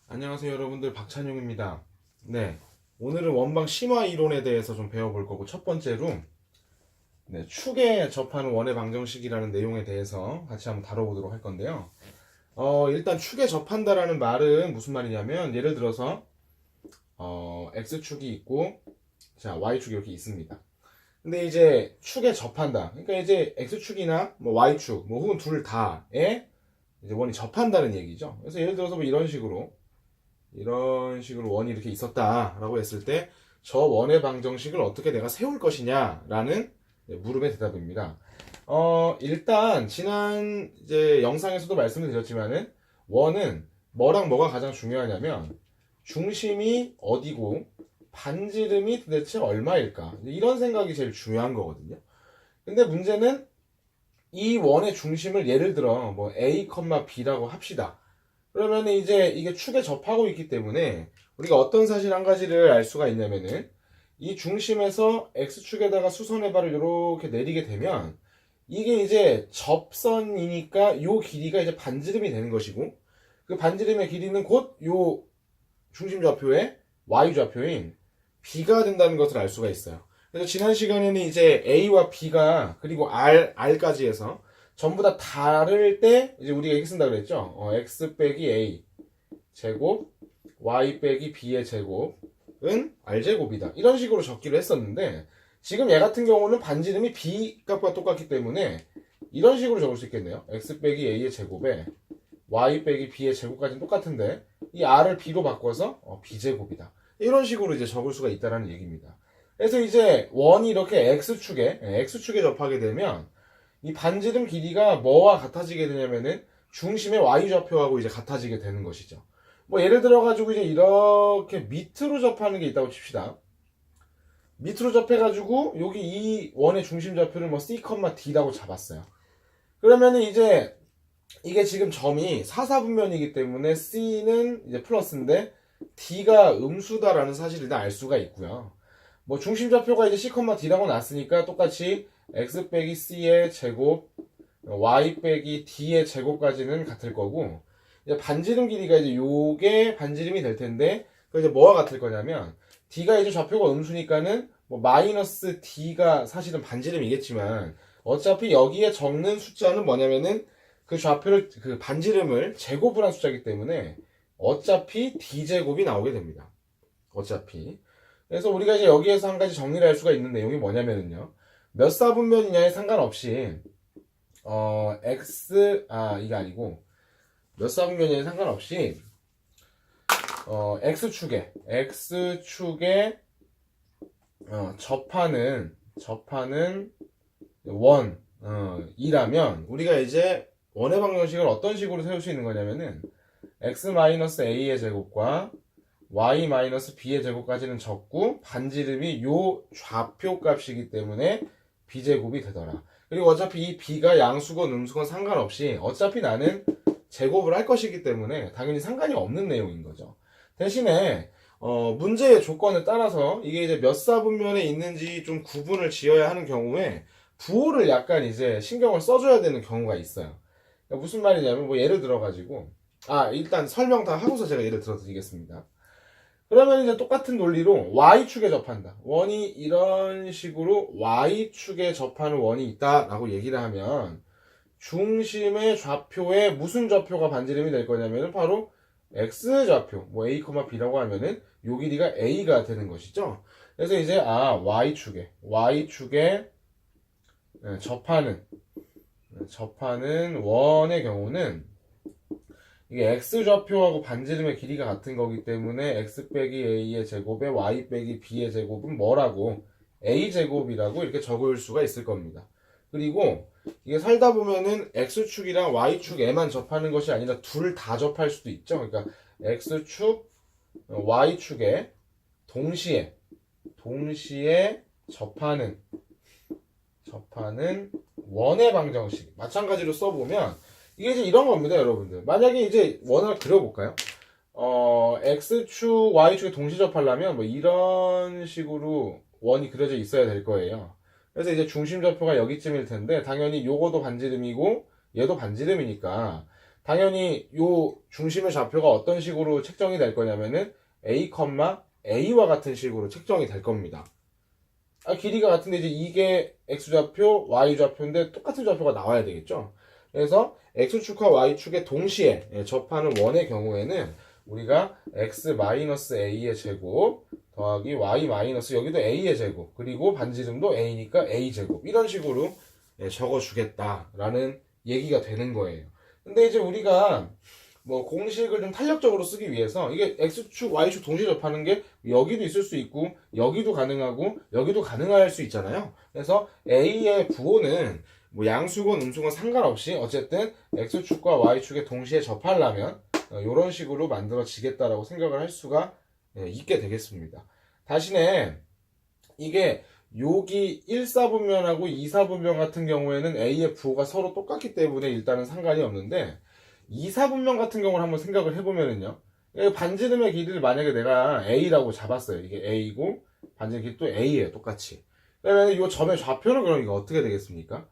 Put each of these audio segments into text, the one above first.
안녕하세요 여러분들, 박찬용입니다. 네, 오늘은 원방 심화 이론에 대해서 좀 배워볼 거고, 첫 번째로 축에 접하는 원의 방정식이라는 내용에 대해서 같이 한번 다뤄보도록 할 건데요. 일단 축에 접한다라는 말은 무슨 말이냐면, 예를 들어서 x축이 있고 자 y축이 이렇게 있습니다. 근데 이제 축에 접한다, 그러니까 이제 x축이나 뭐 y축 뭐 혹은 둘 다에 이제 원이 접한다는 얘기죠. 그래서 예를 들어서 뭐 이런 식으로 원이 이렇게 있었다라고 했을 때 저 원의 방정식을 어떻게 내가 세울 것이냐라는 물음의 대답입니다. 일단 지난 이제 영상에서도 말씀을 드렸지만은, 원은 뭐랑 뭐가 가장 중요하냐면 중심이 어디고 반지름이 도대체 얼마일까, 이런 생각이 제일 중요한 거거든요. 근데 문제는 이 원의 중심을 예를 들어 뭐 A, B라고 합시다. 그러면 이제 이게 축에 접하고 있기 때문에 우리가 어떤 사실 한 가지를 알 수가 있냐면은, 이 중심에서 X축에다가 수선의 발을 이렇게 내리게 되면 이게 이제 접선이니까 요 길이가 이제 반지름이 되는 것이고, 그 반지름의 길이는 곧 요 중심 좌표의 Y 좌표인 B가 된다는 것을 알 수가 있어요. 그래서 지난 시간에는 이제 A와 B가 그리고 R까지 해서 전부 다 다를 때 이제 우리가 이렇게 쓴다 그랬죠. X 빼기 A 제곱 Y 빼기 B의 제곱은 R제곱이다, 이런 식으로 적기로 했었는데, 지금 얘 같은 경우는 반지름이 B 값과 똑같기 때문에 이런 식으로 적을 수 있겠네요. X 빼기 A의 제곱에 Y 빼기 B의 제곱까지는 똑같은데 이 R을 B로 바꿔서 B제곱이다, 이런 식으로 이제 적을 수가 있다는 얘기입니다. 그래서 이제 원이 이렇게 X축에 접하게 되면 이 반지름 길이가 뭐와 같아지게 되냐면은 중심의 Y좌표하고 이제 같아지게 되는 것이죠. 뭐 예를 들어가지고 이제 이렇게 밑으로 접하는 게 있다고 칩시다. 밑으로 접해가지고 여기 이 원의 중심 좌표를 뭐 C, D라고 잡았어요. 그러면은 이제 이게 지금 점이 사사분면이기 때문에 C는 이제 플러스인데 D가 음수다라는 사실을 일단 알 수가 있고요. 뭐 중심 좌표가 이제 C, D라고 났으니까 똑같이 X 빼기 C의 제곱, Y 빼기 D의 제곱까지는 같을 거고, 이제 반지름 길이가 이제 요게 반지름이 될 텐데, 그 이제 뭐와 같을 거냐면, D가 이제 좌표가 음수니까는 뭐 마이너스 D가 사실은 반지름이겠지만, 어차피 여기에 적는 숫자는 뭐냐면은 그 좌표를, 그 반지름을 제곱을 한 숫자이기 때문에 어차피 D제곱이 나오게 됩니다. 어차피. 그래서 우리가 이제 여기에서 한 가지 정리를 할 수가 있는 내용이 뭐냐면은요, 몇 사분면이냐에 상관없이 이게 아니고, 몇 사분면이냐에 상관없이 X축에 접하는 원이라면 우리가 이제 원의 방정식을 어떤 식으로 세울 수 있는 거냐면은, X-A의 제곱과 Y-B의 제곱까지는 적고 반지름이 요 좌표 값이기 때문에 B제곱이 되더라. 그리고 어차피 이 B가 양수건 음수건 상관없이 어차피 나는 제곱을 할 것이기 때문에 당연히 상관이 없는 내용인 거죠. 대신에 문제의 조건에 따라서 이게 이제 몇 사분면에 있는지 좀 구분을 지어야 하는 경우에 부호를 약간 이제 신경을 써줘야 되는 경우가 있어요. 그러니까 무슨 말이냐면, 뭐 예를 들어가지고, 일단 설명 다 하고서 제가 예를 들어 드리겠습니다. 그러면 이제 똑같은 논리로 Y축에 접한다, 원이 이런 식으로 Y축에 접하는 원이 있다라고 얘기를 하면, 중심의 좌표에 무슨 좌표가 반지름이 될 거냐면 바로 X좌표, 뭐 A, B라고 하면은 요 길이가 A가 되는 것이죠. 그래서 이제 Y축에 접하는 원의 경우는 이게 X좌표하고 반지름의 길이가 같은 거기 때문에 X 빼기 A의 제곱에 Y 빼기 B의 제곱은 뭐라고? A제곱이라고 이렇게 적을 수가 있을 겁니다. 그리고 이게 살다 보면은 X축이랑 Y축에만 접하는 것이 아니라 둘 다 접할 수도 있죠. 그러니까 X축, Y축에 동시에 접하는 원의 방정식 마찬가지로 써보면 이게 이제 이런 겁니다, 여러분들. 만약에 이제 원을 그려볼까요? X축, Y축에 동시 접하려면 뭐 이런 식으로 원이 그려져 있어야 될 거예요. 그래서 이제 중심 좌표가 여기쯤일 텐데, 당연히 요거도 반지름이고 얘도 반지름이니까 당연히 요 중심의 좌표가 어떤 식으로 책정이 될 거냐면은 a, a와 같은 식으로 책정이 될 겁니다. 길이가 같은데 이제 이게 x좌표, y좌표인데 똑같은 좌표가 나와야 되겠죠. 그래서 x축과 y축에 동시에 접하는 원의 경우에는 우리가 x-a의 제곱 더하기 y- 여기도 a의 제곱 그리고 반지름도 a니까 a 제곱 이런 식으로 적어주겠다라는 얘기가 되는 거예요. 근데 이제 우리가 뭐 공식을 좀 탄력적으로 쓰기 위해서 이게 x축, y축 동시에 접하는 게 여기도 있을 수 있고 여기도 가능하고 여기도 가능할 수 있잖아요. 그래서 a의 부호는 뭐 양수건 음수건 상관없이 어쨌든 x축과 y축에 동시에 접하려면 이런 식으로 만들어지겠다라고 생각을 할 수가 있게 되겠습니다. 대신에 이게 여기 1사분면하고 2사분면 같은 경우에는 a의 부호가 서로 똑같기 때문에 일단은 상관이 없는데 2사분면 같은 경우를 한번 생각을 해보면은요. 반지름의 길이를 만약에 내가 a라고 잡았어요. 이게 a고 반지름 길이 또 a예요. 똑같이. 그러면 이 점의 좌표는 그럼 이거 어떻게 되겠습니까?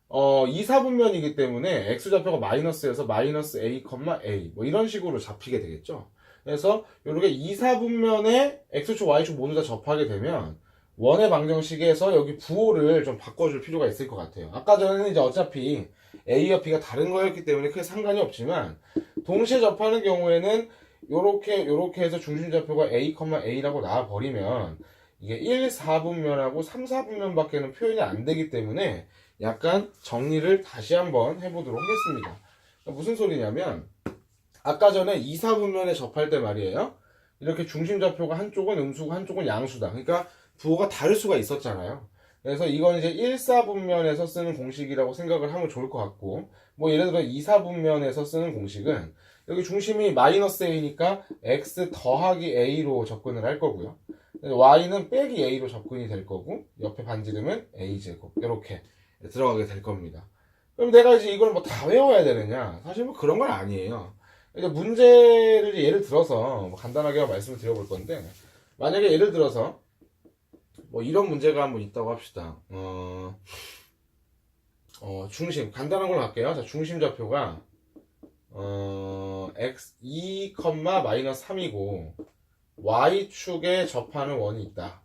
2사분면이기 때문에 x좌표가 마이너스여서 마이너스 a, a 뭐 이런 식으로 잡히게 되겠죠. 그래서 이렇게 2사분면에 x축, y축 모두 다 접하게 되면 원의 방정식에서 여기 부호를 좀 바꿔줄 필요가 있을 것 같아요. 아까 전에는 이제 어차피 A와 B가 다른 거였기 때문에 크게 상관이 없지만 동시에 접하는 경우에는 요렇게 해서 중심좌표가 A, A라고 나와버리면 이게 1, 4분면하고 3, 4분면 밖에는 표현이 안 되기 때문에 약간 정리를 다시 한번 해보도록 하겠습니다. 무슨 소리냐면 아까 전에 2, 4분면에 접할 때 말이에요. 이렇게 중심좌표가 한쪽은 음수고 한쪽은 양수다. 그러니까 부호가 다를 수가 있었잖아요. 그래서 이건 이제 1, 4분면에서 쓰는 공식이라고 생각을 하면 좋을 것 같고 뭐 예를 들어 2, 4분면에서 쓰는 공식은 여기 중심이 마이너스 a니까 x 더하기 a로 접근을 할 거고요. y는 빼기 a로 접근이 될 거고 옆에 반지름은 a제곱 이렇게 들어가게 될 겁니다. 그럼 내가 이제 이걸 뭐 다 외워야 되느냐? 사실 뭐 그런 건 아니에요. 이제 문제를 예를 들어서 뭐 간단하게 말씀을 드려볼 건데 만약에 예를 들어서 뭐 이런 문제가 한번 있다고 합시다. 중심 간단한 걸로 할게요. 자, 중심 좌표가 x 2, 마이너스 3이고 y축에 접하는 원이 있다.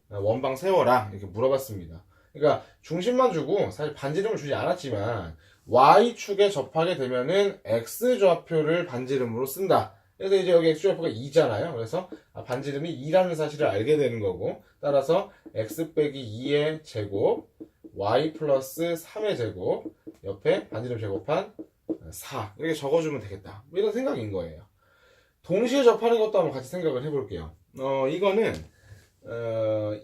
원방 세워라 이렇게 물어봤습니다. 그러니까 중심만 주고 사실 반지름을 주지 않았지만 y축에 접하게 되면은 x좌표를 반지름으로 쓴다. 그래서 이제 여기 x좌표가 2잖아요. 그래서 반지름이 2라는 사실을 알게 되는 거고 따라서 x 빼기 2의 제곱 y 플러스 3의 제곱 옆에 반지름 제곱한 4 이렇게 적어주면 되겠다. 뭐 이런 생각인 거예요. 동시에 접하는 것도 한번 같이 생각을 해볼게요. 이거는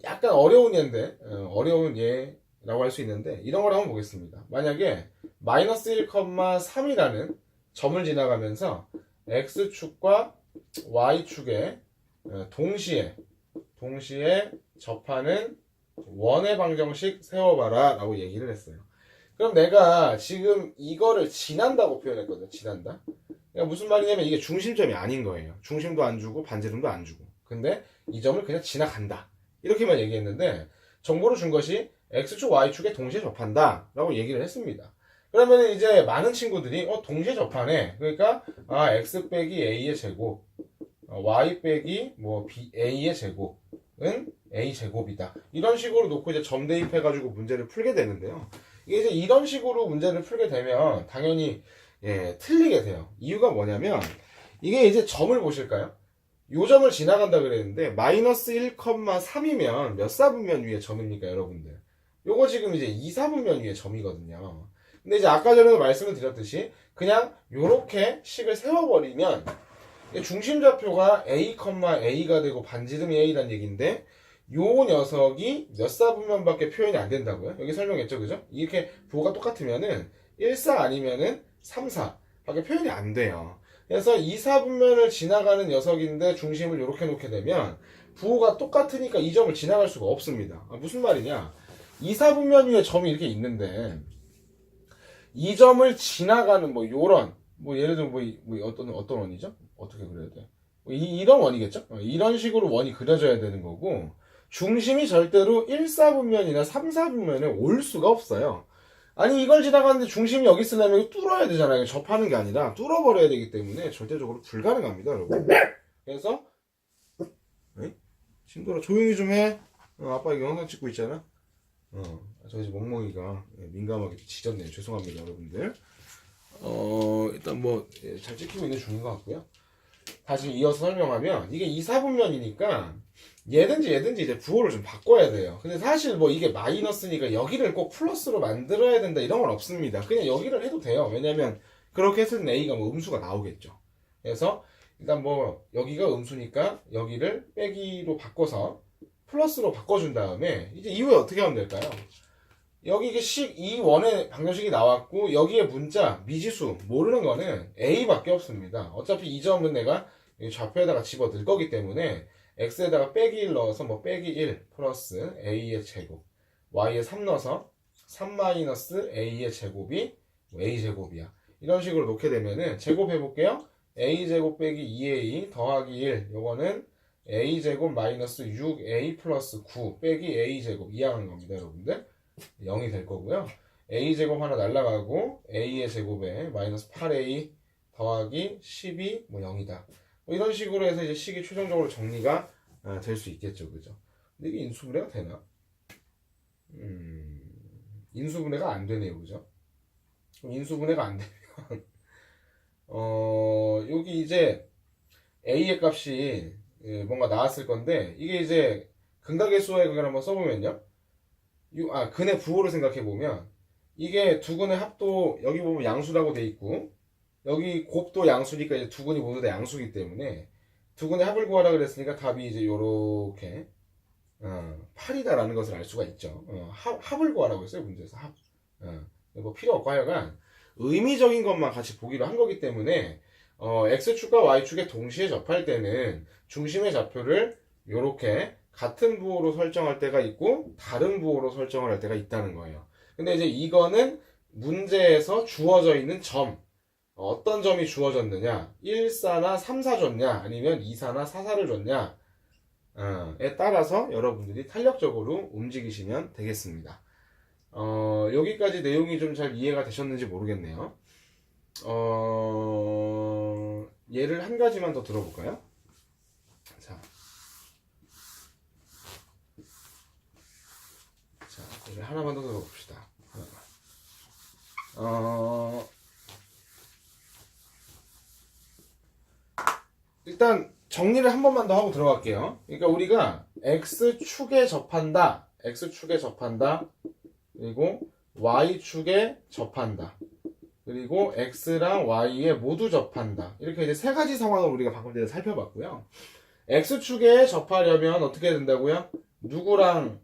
약간 어려운 예인데 어려운 예라고 할 수 있는데 이런 걸 한번 보겠습니다. 만약에 마이너스 1,3이라는 점을 지나가면서 x축과 y축에 동시에 접하는 원의 방정식 세워봐라 라고 얘기를 했어요. 그럼 내가 지금 이거를 지난다고 표현했거든요. 지난다. 그러니까 무슨 말이냐면 이게 중심점이 아닌 거예요. 중심도 안 주고 반지름도 안 주고. 근데 이 점을 그냥 지나간다. 이렇게만 얘기했는데 정보를 준 것이 x축, y축에 동시에 접한다 라고 얘기를 했습니다. 그러면 이제 많은 친구들이 동시에 접하네. 그러니까 x 빼기 a의 제곱 y 빼기 뭐 a의 제곱은 a 제곱이다. 이런 식으로 놓고 이제 점 대입해 가지고 문제를 풀게 되는데요. 이게 이제 이런 식으로 문제를 풀게 되면 당연히 틀리게 돼요. 이유가 뭐냐면 이게 이제 점을 보실까요? 요 점을 지나간다 그랬는데 마이너스 1,3이면 몇 사분면 위에 점입니까 여러분들? 요거 지금 이제 2사분면 위에 점이거든요. 근데 이제 아까 전에도 말씀을 드렸듯이 그냥 요렇게 식을 세워버리면 중심좌표가 a, a가 되고 반지름이 a란 얘기인데 요 녀석이 몇 사분면밖에 표현이 안 된다고요? 여기 설명했죠, 그죠? 이렇게 부호가 똑같으면은 1, 4 아니면은 3, 4 밖에 표현이 안 돼요. 그래서 2, 4분면을 지나가는 녀석인데 중심을 이렇게 놓게 되면 부호가 똑같으니까 이 점을 지나갈 수가 없습니다. 무슨 말이냐? 2, 4분면 위에 점이 이렇게 있는데 이 점을 지나가는 뭐 요런 뭐 예를 들어 뭐 어떤 원이죠? 어떻게 그려야 돼? 이런 원이겠죠? 이런 식으로 원이 그려져야 되는 거고 중심이 절대로 1, 4분면이나 3, 4분면에 올 수가 없어요. 아니 이걸 지나가는데 중심이 여기 있으려면 이거 뚫어야 되잖아요. 접하는 게 아니라 뚫어버려야 되기 때문에 절대적으로 불가능합니다, 여러분. 그래서 신도라 조용히 좀 해. 아빠 이거 영상 찍고 있잖아. 저 이제 멍멍이가 민감하게 짖었네요. 죄송합니다, 여러분들. 일단 뭐 잘 찍히고 있는 중인 것 같고요. 다시 이어서 설명하면 이게 2, 4분면이니까 얘든지 이제 부호를 좀 바꿔야 돼요. 근데 사실 뭐 이게 마이너스니까 여기를 꼭 플러스로 만들어야 된다 이런 건 없습니다. 그냥 여기를 해도 돼요. 왜냐면 그렇게 했을 때 A가 뭐 음수가 나오겠죠. 그래서 일단 뭐 여기가 음수니까 여기를 빼기로 바꿔서 플러스로 바꿔준 다음에 이제 이후에 어떻게 하면 될까요? 여기 이게 이 원의 방정식이 나왔고 여기에 문자 미지수 모르는 거는 A밖에 없습니다. 어차피 이 점은 내가 좌표에다가 집어 넣을 거기 때문에 X에다가 빼기 1 넣어서 뭐 빼기 1 플러스 A의 제곱 Y에 3 넣어서 3 마이너스 A의 제곱이 A제곱이야. 이런 식으로 놓게 되면은 제곱해 볼게요. A제곱 빼기 2A 더하기 1 요거는 A제곱 마이너스 6A 플러스 9 빼기 A제곱 이항하는 겁니다, 여러분들. 0이 될 거고요. A제곱 하나 날라가고 A의 제곱에 마이너스 8A 더하기 10이 뭐 0이다. 뭐 이런 식으로 해서 이제 식이 최종적으로 정리가 될 수 있겠죠. 그죠? 근데 이게 인수분해가 되나? 인수분해가 안 되네요. 그죠? 인수분해가 안 되면 여기 이제 A의 값이 뭔가 나왔을 건데 이게 이제 근각의 수의 극을 한번 써보면요. 근의 부호를 생각해보면 이게 두 근의 합도 여기 보면 양수라고 돼 있고 여기 곱도 양수니까 이제 두 근이 모두 다 양수기 때문에 두 근의 합을 구하라 그랬으니까 답이 이제 요렇게 8이다라는 것을 알 수가 있죠. 합을 구하라고 했어요, 문제에서. 합. 뭐 필요 없고 하여간 의미적인 것만 같이 보기로 한 거기 때문에 X축과 Y축에 동시에 접할 때는 중심의 좌표를 요렇게 같은 부호로 설정할 때가 있고 다른 부호로 설정을 할 때가 있다는 거예요. 근데 이제 이거는 문제에서 주어져 있는 점, 어떤 점이 주어졌느냐, 1, 4나 3, 4 줬냐 아니면 2, 4나 4, 4를 줬냐에 따라서 여러분들이 탄력적으로 움직이시면 되겠습니다. 여기까지 내용이 좀 잘 이해가 되셨는지 모르겠네요. 예를 한 가지만 더 들어볼까요? 자, 예를 하나만 더 들어봅시다. 일단 정리를 한 번만 더 하고 들어갈게요. 그러니까 우리가 X축에 접한다, X축에 접한다, 그리고 Y축에 접한다, 그리고 X랑 Y에 모두 접한다. 이렇게 이제 세 가지 상황을 우리가 방금 전에 살펴봤고요. X축에 접하려면 어떻게 된다고요? 누구랑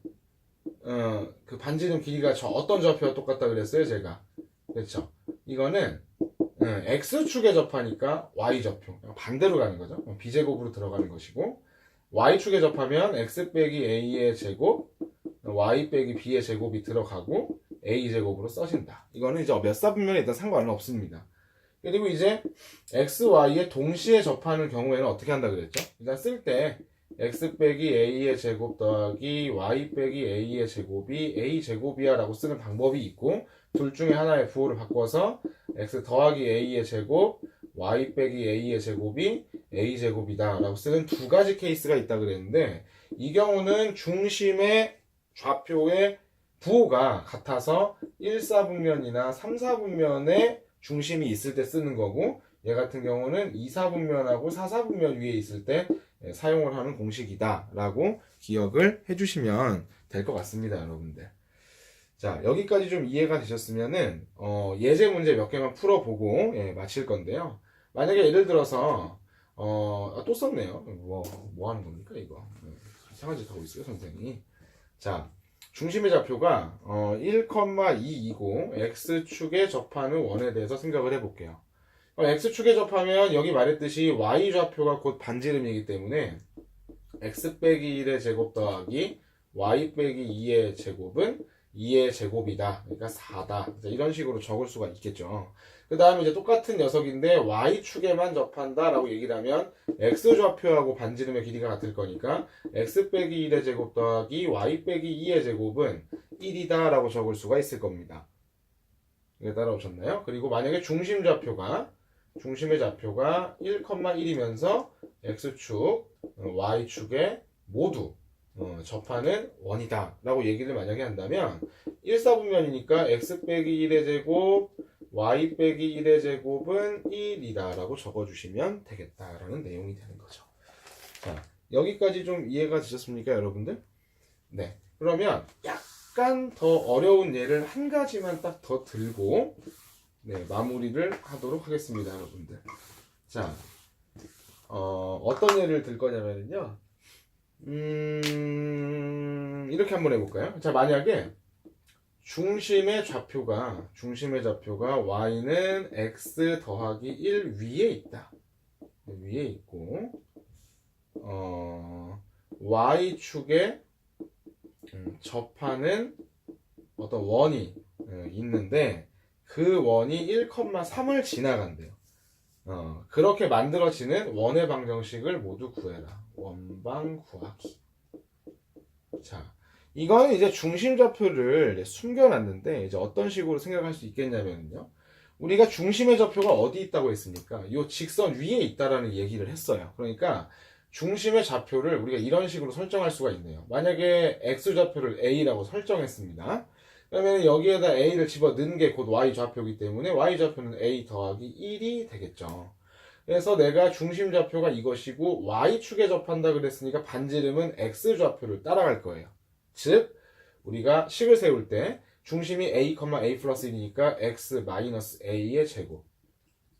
그 반지름 길이가 어떤 좌표와 똑같다 그랬어요, 제가. 그렇죠? 이거는 X축에 접하니까 Y좌표. 반대로 가는 거죠. B제곱으로 들어가는 것이고, Y축에 접하면 X 빼기 A의 제곱, Y 빼기 B의 제곱이 들어가고, A제곱으로 써진다. 이거는 이제 몇 사분면에 일단 상관은 없습니다. 그리고 이제 X, Y에 동시에 접하는 경우에는 어떻게 한다 그랬죠? 일단 쓸 때 X 빼기 A의 제곱 더하기 Y 빼기 A의 제곱이 A제곱이야 라고 쓰는 방법이 있고, 둘 중에 하나의 부호를 바꿔서 X 더하기 A의 제곱, Y 빼기 A의 제곱이 A제곱이다 라고 쓰는 두 가지 케이스가 있다 그랬는데, 이 경우는 중심의 좌표의 부호가 같아서 1, 4분면이나 3, 4분면에 중심이 있을 때 쓰는 거고, 얘 같은 경우는 2, 4분면하고 4, 4분면 위에 있을 때 사용을 하는 공식이다 라고 기억을 해주시면 될 것 같습니다, 여러분들. 자, 여기까지 좀 이해가 되셨으면은 예제 문제 몇 개만 풀어보고 마칠 건데요. 만약에 예를 들어서 또 썼네요. 뭐 하는 겁니까 이거? 이상한 짓 하고 있어요, 선생님이. 자, 중심의 좌표가 1,2이고 X축에 접하는 원에 대해서 생각을 해볼게요. X축에 접하면 여기 말했듯이 Y좌표가 곧 반지름이기 때문에 X 빼기 1의 제곱 더하기 Y 빼기 2의 제곱은 2의 제곱이다. 그러니까 4다. 이런 식으로 적을 수가 있겠죠. 그 다음에 이제 똑같은 녀석인데 Y축에만 접한다 라고 얘기를 하면 X좌표하고 반지름의 길이가 같을 거니까 X 빼기 1의 제곱 더하기 Y 빼기 2의 제곱은 1이다 라고 적을 수가 있을 겁니다. 이게 따라오셨나요? 그리고 만약에 중심의 좌표가 1,1이면서 x축, y축에 모두 접하는 원이다 라고 얘기를 만약에 한다면 1사분면이니까 x 빼기 1의 제곱 y 빼기 1의 제곱은 1이다 라고 적어주시면 되겠다라는 내용이 되는 거죠. 자, 여기까지 좀 이해가 되셨습니까, 여러분들? 네. 그러면 약간 더 어려운 예를 한 가지만 딱 더 들고 네, 마무리를 하도록 하겠습니다, 여러분들. 자, 어떤 예를 들 거냐면요. 이렇게 한번 해볼까요? 자, 만약에 중심의 좌표가 y는 x 더하기 1 위에 있다. 위에 있고, y축에 접하는 어떤 원이 있는데 그 원이 1,3을 지나간대요. 그렇게 만들어지는 원의 방정식을 모두 구해라. 원방 구하기. 자, 이거는 이제 중심 좌표를 숨겨놨는데 이제 어떤 식으로 생각할 수 있겠냐면요. 우리가 중심의 좌표가 어디 있다고 했습니까? 이 직선 위에 있다라는 얘기를 했어요. 그러니까 중심의 좌표를 우리가 이런 식으로 설정할 수가 있네요. 만약에 x좌표를 a라고 설정했습니다. 그러면 여기에다 a를 집어 넣은 게 곧 y좌표이기 때문에 y좌표는 a 더하기 1이 되겠죠. 그래서 내가 중심 좌표가 이것이고 y축에 접한다 그랬으니까 반지름은 x좌표를 따라갈 거예요. 즉 우리가 식을 세울 때 중심이 a, a 플러스 1이니까 x 마이너스 a의 제곱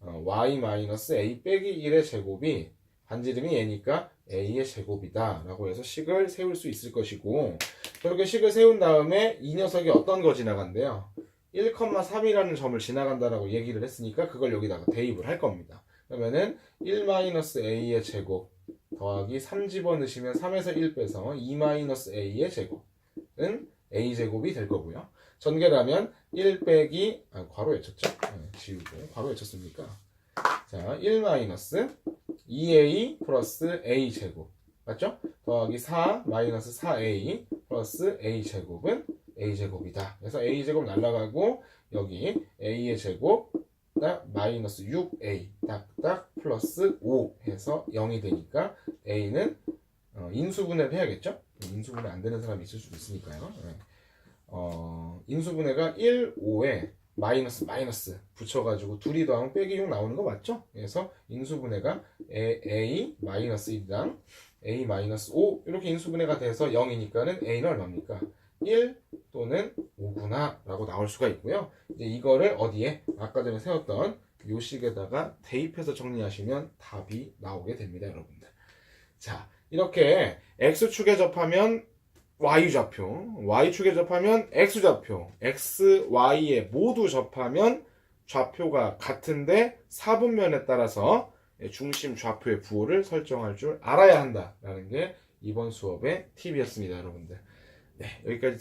y 마이너스 a 빼기 1의 제곱이 반지름이 얘니까 a의 제곱이다 라고 해서 식을 세울 수 있을 것이고, 그렇게 식을 세운 다음에 이 녀석이 어떤 거 지나간대요? 1,3이라는 점을 지나간다라고 얘기를 했으니까 그걸 여기다가 대입을 할 겁니다. 그러면은 1-a의 제곱 더하기 3 집어넣으시면 3에서 1 빼서 2-a의 제곱은 a제곱이 될 거고요. 전개라면 1 빼기 괄호 외쳤죠? 지우고 괄호 외쳤습니까? 자, 1-2a 플러스 a 제곱 맞죠? 더하기 4 마이너스 4a 플러스 a 제곱은 a 제곱이다. 그래서 a 제곱 날라가고 여기 a의 제곱 딱 마이너스 6a 딱딱 플러스 5 해서 0이 되니까 a는 인수분해를 해야겠죠? 인수분해 안 되는 사람이 있을 수도 있으니까요. 인수분해가 1, 5에 마이너스 붙여가지고 둘이 더하면 빼기 6 나오는 거 맞죠? 그래서 인수분해가 a 마이너스 1이랑 a 마이너스 5 이렇게 인수분해가 돼서 0이니까는 a는 얼마입니까? 1 또는 5구나 라고 나올 수가 있고요. 이제 이거를 어디에? 아까 전에 세웠던 요 식에다가 대입해서 정리하시면 답이 나오게 됩니다, 여러분들. 자, 이렇게 x축에 접하면 y좌표, y축에 접하면 x좌표, x, y에 모두 접하면 좌표가 같은데 사분면에 따라서 중심 좌표의 부호를 설정할 줄 알아야 한다라는 게 이번 수업의 팁이었습니다, 여러분들. 네, 여기까지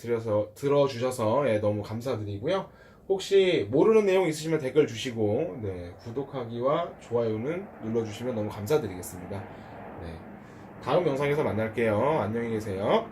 들어주셔서 너무 감사드리고요. 혹시 모르는 내용 있으시면 댓글 주시고 구독하기와 좋아요는 눌러주시면 너무 감사드리겠습니다. 네, 다음 영상에서 만날게요. 안녕히 계세요.